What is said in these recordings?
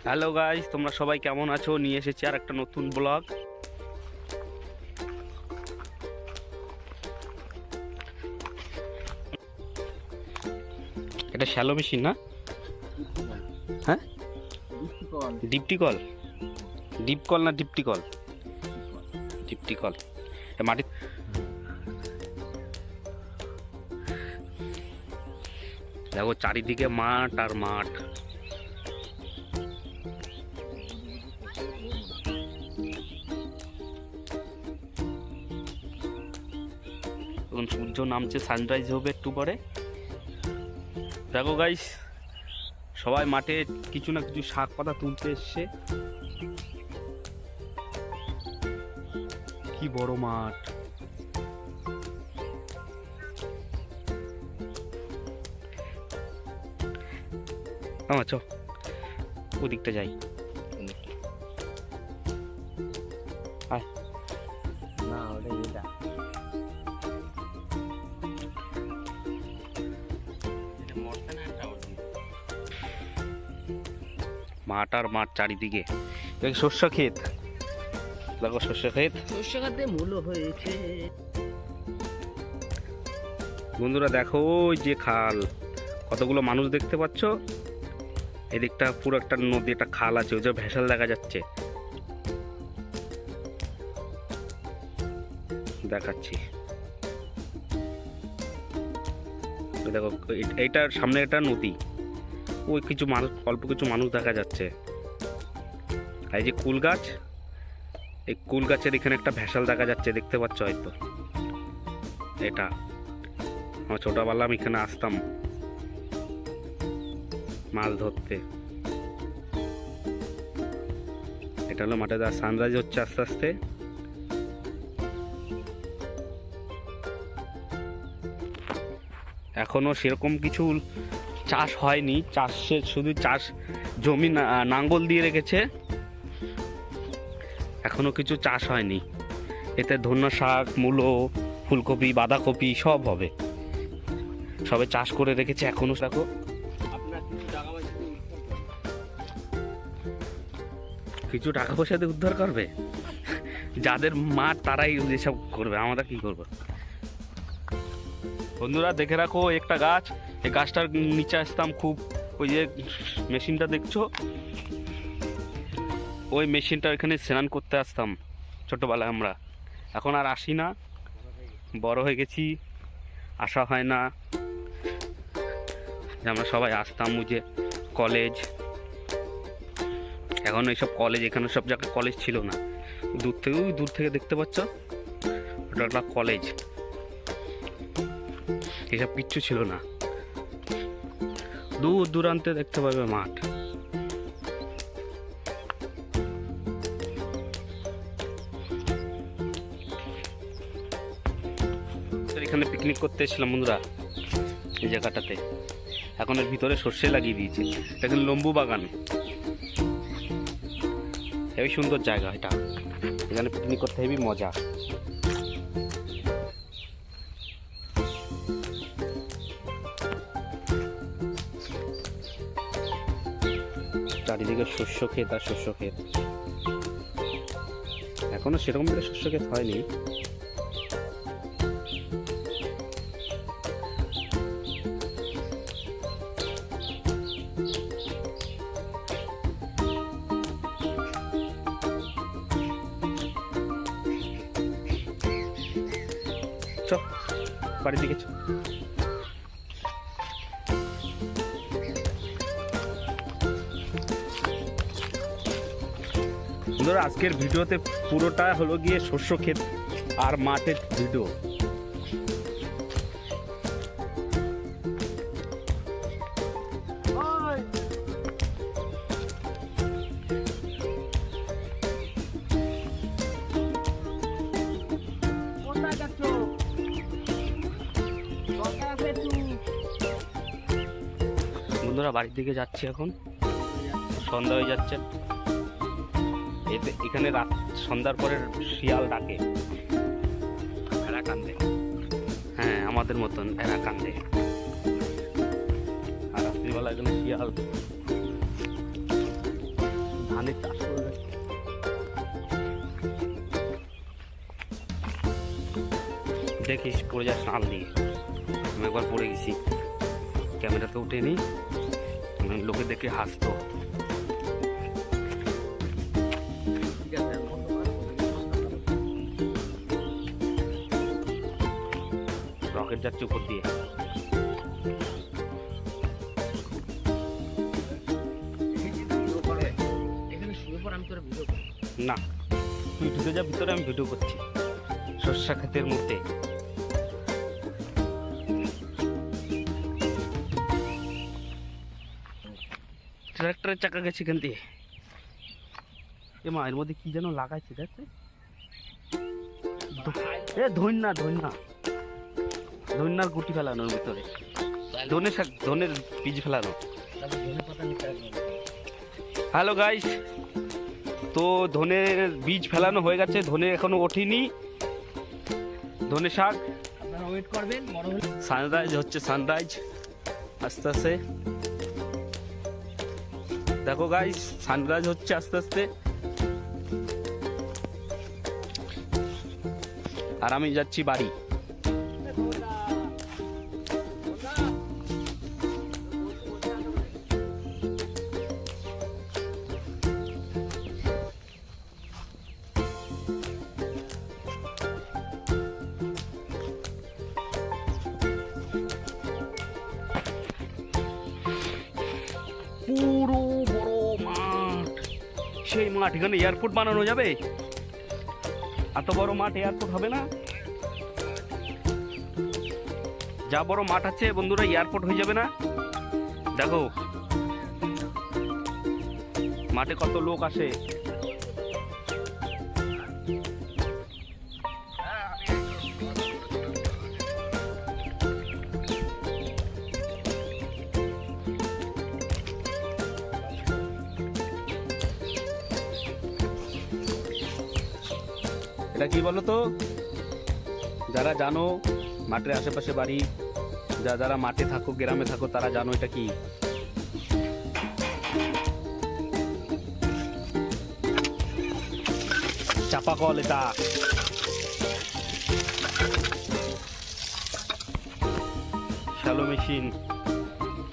Hello guys, তোমরা সবাই কেমন আছো? নিয়ে এসেছি আর একটা নতুন ব্লগ। এটা শ্যালো মেশিন না? হ্যাঁ, ডিপটি কল। ডিপ কল না ডিপটি কল? Deputy call. মাটি দেখো, চারিদিকে মাঠ আর মাঠ। এখন সূর্য নামছে, সানরাইজ হবে একটু পরে। দেখো গাইস, সবাই মাঠে কিছু না কিছু শাক পাতা তুলতে এসছে। কি বড় মাঠ! চ ওদিকটা যাই। না, ওটা এটা মাঠ আর মাঠ চারিদিকে। শস্য ক্ষেত, দেখো শস্য ক্ষেত। শস্য খাতে মূল হয়েছে। বন্ধুরা দেখো, ওই যে খাল, কতগুলো মানুষ দেখতে পাচ্ছ। এদিকটা পুরো একটা নদী, একটা খাল আছে, ওই যে ভেসেল দেখা যাচ্ছে, দেখাচ্ছি। দেখো এইটার সামনে একটা নদী, ওই কিছু মানুষ, অল্প কিছু মানুষ দেখা যাচ্ছে। এই যে কুল গাছ, এই কুল গাছের এখানে একটা ভেসেল দেখা যাচ্ছে, দেখতে পাচ্ছ হয়তো। এটা আমার ছোটবেলা, আমি এখানে আসতাম মাছ ধরতে। এটা হলো মাঠে সানরাইজ হচ্ছে আস্তে আস্তে। এখনো সেরকম কিছু চাষ হয়নি, চাষে শুধু চাষ জমি নাঙ্গল দিয়ে রেখেছে, এখনো কিছু চাষ হয়নি। এতে ধন্য শাক, মূলো, ফুলকপি, বাঁধাকপি সব হবে, সবে চাষ করে রেখেছে এখনো। দেখো কিছু টাকা পয়সা দিয়ে উদ্ধার করবে, যাদের মাঠ তারাই এসব করবে, আমরা কি করবো? বন্ধুরা দেখে রাখো একটা গাছ, এই গাছটার নিচে আসতাম খুব। ওই যে মেশিনটা দেখছো, ওই মেশিনটা এখানে স্নান করতে আসতাম ছোটবেলায় আমরা। এখন আর আসি না, বড় হয়ে গেছি, আসা হয় না। আমরা সবাই আসতাম ওই যে কলেজ, এখন এইসব কলেজ, এখানে সব জায়গায় কলেজ ছিল না। দূর থেকে দেখতে পাচ্ছ, ওটা একটা কলেজ, এসব কিচ্ছু ছিল না। দূর দূরান্তে দেখতে পাবে মাঠ। এখানে পিকনিক করতে এসেছিলাম বন্ধুরা, এই জায়গাটাতে। এখন এর ভিতরে সর্ষে লাগিয়ে দিয়েছে, এটা কিন্তু লেম্বু বাগান। হেবি সুন্দর জায়গা এটা, এখানে পিকনিক করতে হেবি মজা। চারিদিকে শস্য ক্ষেত আর শস্য ক্ষেত, এখনো সেরকম করে শস্য ক্ষেত হয়নি। চ বাড়ির দিকে চ। আজকের ভিডিওতে পুরোটা হলো গিয়ে শস্য ক্ষেত আর মাঠের ভিডিও। বন্ধুরা বাড়ির দিকে যাচ্ছি, এখন সন্ধ্যা হয়ে যাচ্ছে। এখানে রাত সন্ধ্যার পরে শিয়াল ডাকে, ভেড়া কান্দে। হ্যাঁ, আমাদের মতন ভেড়া কান্দে। আর রাত্রিবেলা এখানে শিয়াল ধানের চাষ করবে। দেখিস পড়ে যাস নাল দিয়ে। আমি একবার পড়ে গেছি, ক্যামেরাতে উঠে নি, লোকে দেখে হাসতো। ঠিক আছে, আর বন্ধ কর। রকেট যাচ্ছে উপর দিয়ে। এই যে ভিডিও করে, এখানে শুয়ে পর আমি তোর ভিডিও করি। না, তুই ঢুকে যা ভিতরে, আমি ভিডিও করছি শস্যা ক্ষেতের মধ্যে। ট্রাক্টরের চাকা গেছে এখান দিয়ে। এ মা, এর মধ্যে কি যেন লাগাইছে দেখতে। এ ধন্যার গুটি ফেলানোর ভিতরে, ধনে শাক, ধনের বীজ ফেলানো। তারপর ধনেপাতা নিতে হবে। হ্যালো গাইস, তো ধনের বীজ ফেলানো হয়ে গেছে, ধনে এখনো ওঠেনি। ধনে শাক আপনারা ওয়েট করবেন, বড় হলে সানরাইজ হচ্ছে, সানরাইজ আস্তে আস্তে। দেখো গাইস, সানরাইজ হচ্ছে আস্তে আস্তে। আর আমি যাচ্ছি বাড়ি। পুরো বড় মাঠ, সেই মাঠ, এখানে এয়ারপোর্ট বানানো যাবে। এত বড় মাঠ এয়ারপোর্ট হবে না? যা বড় মাঠ আছে বন্ধুরা, এয়ারপোর্ট হয়ে যাবে না? দেখো মাঠে কত লোক আসে। এটা কি বলো তো, যারা জানো মাঠের আশেপাশে বাড়ি, যারা মাঠে থাকো, গ্রামে থাকো, তারা জানো এটা কি। চাপা কল এটা। Shallow machine.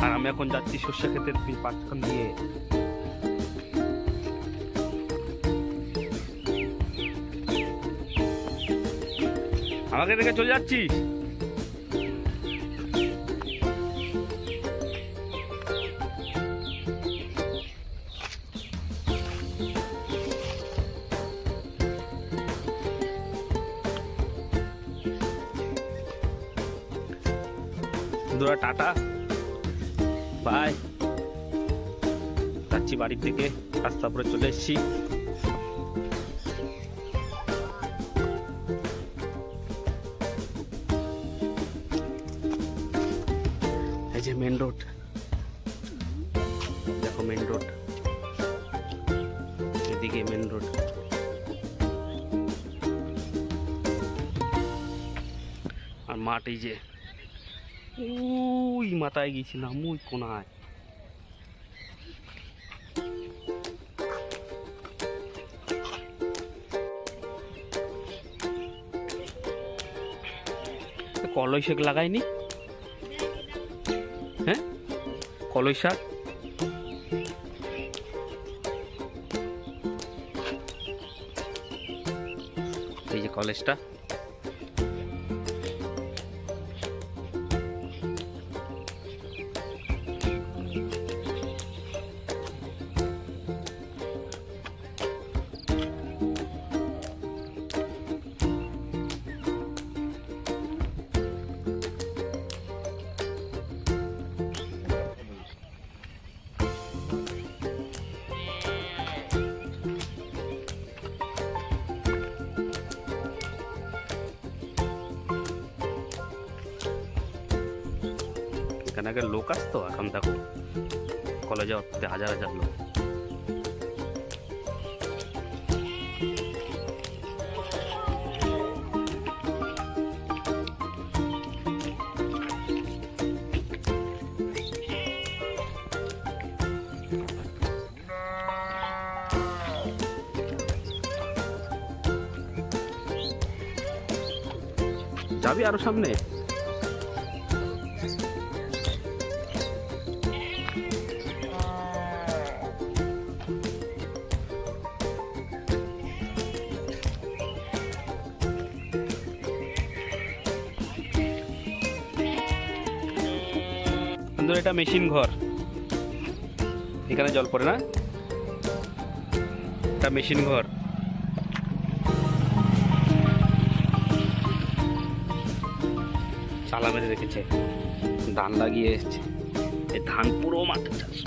আর আমি এখন যাচ্ছি সর্ষে ক্ষেতের পাঁচখান দিয়ে। আমাকে দেখে চলে যাচ্ছিস? বন্ধুরা টাটা, বাই। যাচ্ছি বাড়ির দিকে, রাস্তা পরে চলে এসেছি। এই যে মেন রোড, দেখো মেন রোড, এদিকে মেন রোড। আর মাঠ এই যে ওই মাথায় গেছিলাম, ওই কোনায়। কলই শাক লাগাইনি? হ্যাঁ, কলই শাক। এই যে কলেজটা, এখানে আগে লোক আসতো, এখন দেখো কলেজে হাজার হাজার লোক। যাবি আরো সামনে? বন্ধুরা, এটা মেশিন ঘর, এখানে জল পড়ে না, এটা মেশিন ঘর। চালা মেরে রেখেছে, ধান লাগিয়ে এসছে, এই ধান পুরো মাঠে চাষ।